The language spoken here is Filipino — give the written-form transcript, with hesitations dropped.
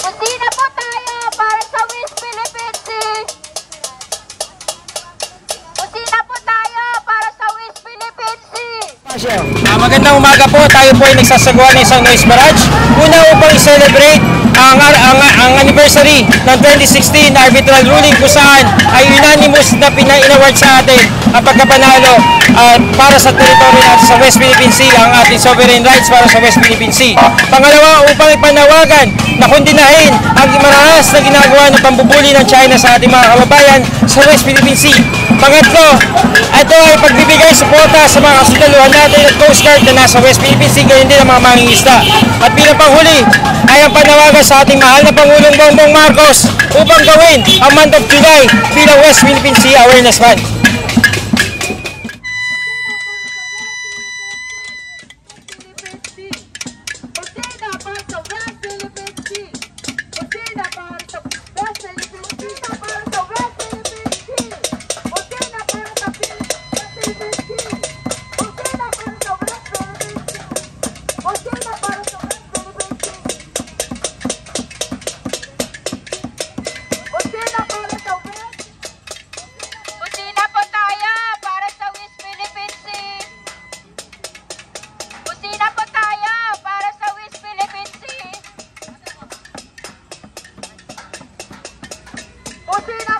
Kusina po tayo para sa West Philippine Sea. Kusina po tayo para sa West Philippine Sea. Magandang umaga po. Tayo po ay nagsasagawa ng isang noise barrage. Una upang i-celebrate ang anniversary ng 2016 arbitral ruling kung saan ay unanimous na pina-inaward sa atin ang pagkapanalo para sa teritoryo natin sa West Philippine Sea, ang ating sovereign rights para sa West Philippine Sea. Pangalawa, upang ipanawagan na kundinahin ang marahas na ginagawa ng pambubuli ng China sa ating mga kababayan sa West Philippine Sea. Pangatlo, ito ay pagbibigay suporta sa mga kasundaluhan natin at Coast Guard na nasa West Philippine Sea, gayon din ang mga mangingisda. At bilang panghuli ay ang panawagan sa ating mahal na Pangulong Bongbong Marcos upang gawin ang month of July bilang West Philippine Sea Awareness Month. Kusina